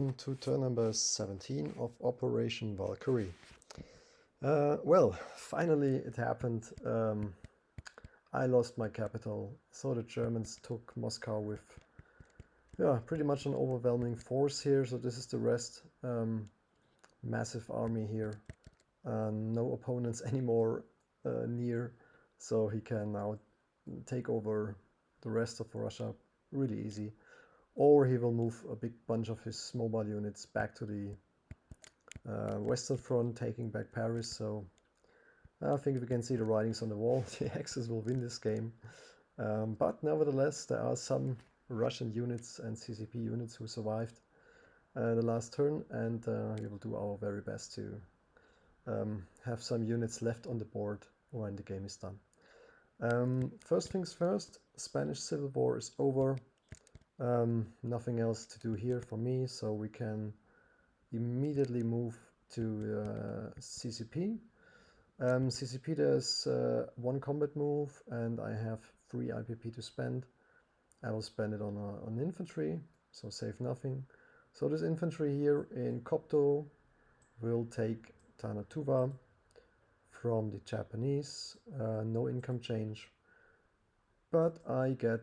To turn number 17 of Operation Valkyrie. Well, finally it happened. I lost my capital, so the Germans took Moscow with pretty much an overwhelming force here. So this is the rest. Massive army here. No opponents anymore near, so he can now take over the rest of Russia really easy. Or he will move a big bunch of his mobile units back to the Western Front, taking back Paris. So I think we can see the writings on the wall. The Axis will win this game. But nevertheless, there are some Russian units and CCP units who survived the last turn, and we will do our very best to have some units left on the board when the game is done. First things first, Spanish Civil War is over. Nothing else to do here for me, so we can immediately move to CCP. CCP, there's one combat move, and I have 3 IPP to spend. I will spend it on infantry, so save nothing. So this infantry here in Kopto will take Tanatuva from the Japanese. No income change, but I get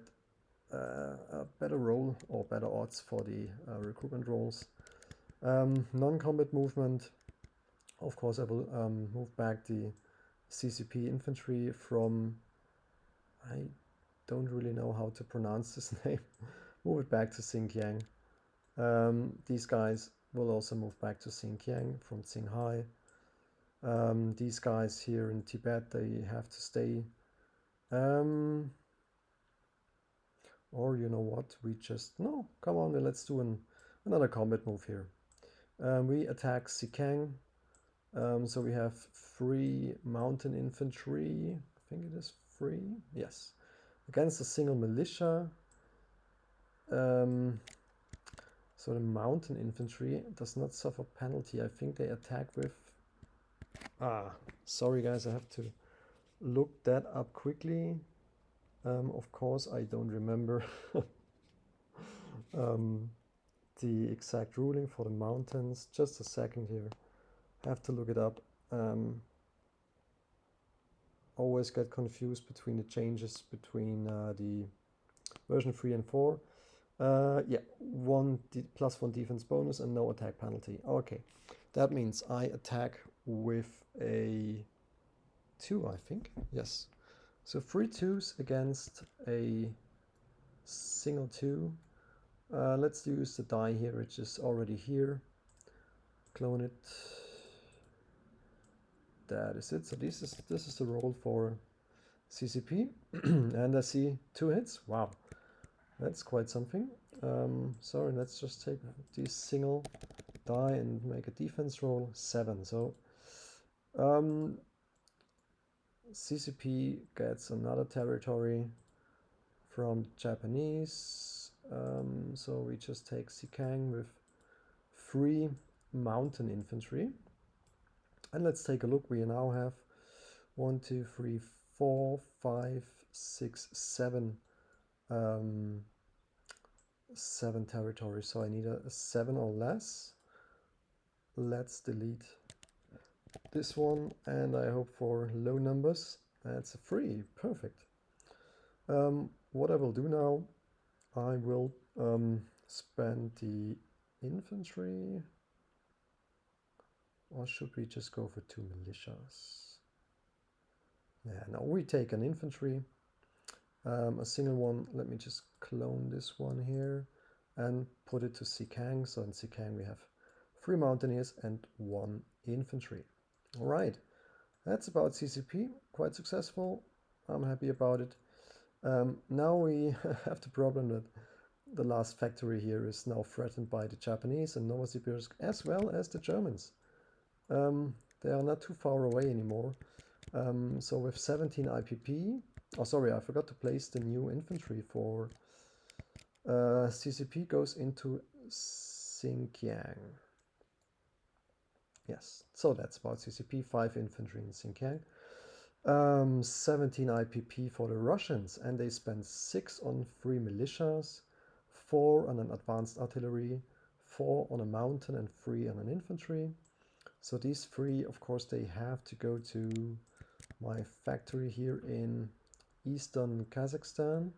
a better roll or better odds for the recruitment rolls. Non-combat movement, of course I will move back the CCP infantry from, I don't really know how to pronounce this name, move it back to Xinjiang. These guys will also move back to Xinjiang from Qinghai. These guys here in Tibet, they have to stay. Or you know what, we just, no, come on, let's do another combat move here. We attack Sikang. So we have 3 mountain infantry, I think it is 3, yes, against a single militia. So the mountain infantry does not suffer penalty. I think they attack with, sorry guys, I have to look that up quickly. Of course I don't remember the exact ruling for the mountains. Just a second here, have to look it up. Always get confused between the changes between the version 3 and 4. Yeah, +1 defense bonus and no attack penalty. Okay, that means I attack with a 2, I think. Yes. So 3 2s against a single 2. Let's use the die here, which is already here. Clone it. That is it. So this is the roll for CCP. And I see 2 hits. Wow, that's quite something. Sorry, let's just take this single die and make a defense roll. 7. So CCP gets another territory from Japanese. So we just take Sikang with 3 mountain infantry. And let's take a look. We now have 1, 2, 3, 4, 5, 6, 7 7 territories. So I need a 7 or less. Let's delete this one, and I hope for low numbers. That's a 3. Perfect. What I will do now, I will spend the infantry, or should we just go for 2 militias? Yeah, now we take an infantry, a single one. Let me just clone this one here and put it to Sikang. So in Sikang we have 3 mountaineers and 1 infantry. All right, that's about CCP. Quite successful. I'm happy about it. Now we have the problem that the last factory here is now threatened by the Japanese and Novosibirsk, as well as the Germans. They are not too far away anymore. So with 17 IPP, oh sorry, I forgot to place the new infantry for CCP goes into Xinjiang. Yes, so that's about CCP, 5 infantry in Xinjiang. 17 IPP for the Russians, and they spend 6 on 3 militias, 4 on an advanced artillery, 4 on a mountain and 3 on an infantry. So these 3, of course, they have to go to my factory here in eastern Kazakhstan.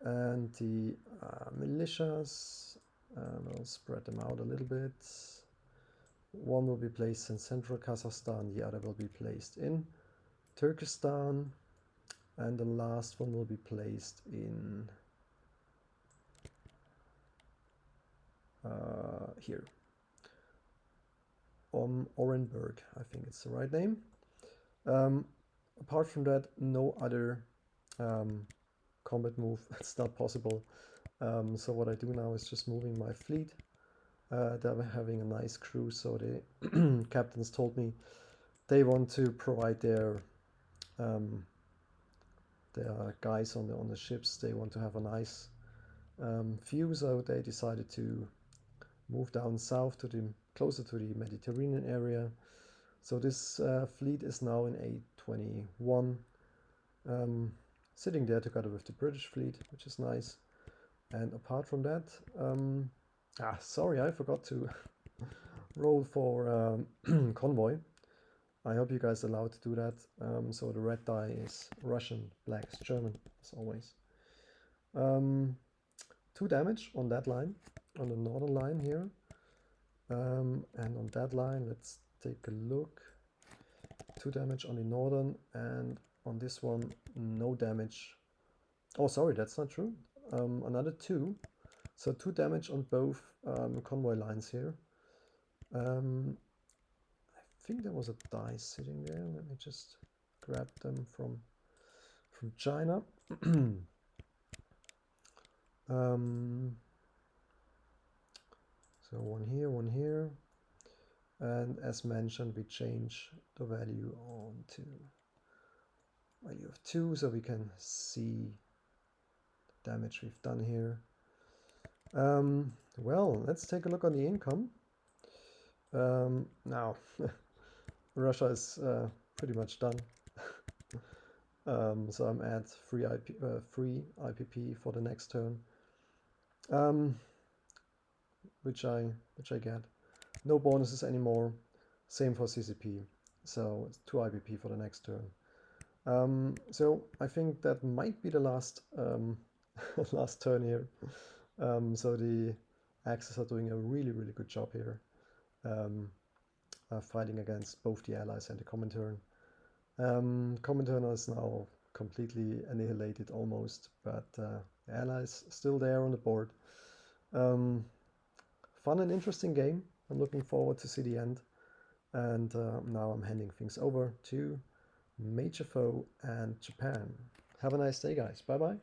And the militias, I'll spread them out a little bit. One will be placed in central Kazakhstan, the other will be placed in Turkestan, and the last one will be placed in here. Orenburg, I think it's the right name. Apart from that, no other combat move. It's not possible. So what I do now is just moving my fleet. They're having a nice cruise, so the captains told me they want to provide their guys on the ships. They want to have a nice view, so they decided to move down south to the closer to the Mediterranean area. So this fleet is now in A21, sitting there together with the British fleet, which is nice. And apart from that, sorry, I forgot to roll for convoy. I hope you guys are allowed to do that. So the red die is Russian, black is German, as always. 2 damage on that line, on the northern line here. And on that line, let's take a look. 2 damage on the northern, and on this one, no damage. Oh, sorry, that's not true. Another 2. So 2 damage on both convoy lines here. I think there was a die sitting there. Let me just grab them from China. So one here, and as mentioned, we change the value on to value of 2, so we can see the damage we've done here. Well, let's take a look on the income. Now, Russia is pretty much done. So I'm at free IPP for the next turn, which I get. No bonuses anymore. Same for CCP. So it's 2 IPP for the next turn. So I think that might be the last last turn here. So the Axis are doing a really good job here, fighting against both the Allies and the Comintern. Comintern is now completely annihilated almost, but the Allies still there on the board. Fun and interesting game. I'm looking forward to see the end. And now I'm handing things over to Major Foe and Japan. Have a nice day, guys. Bye bye.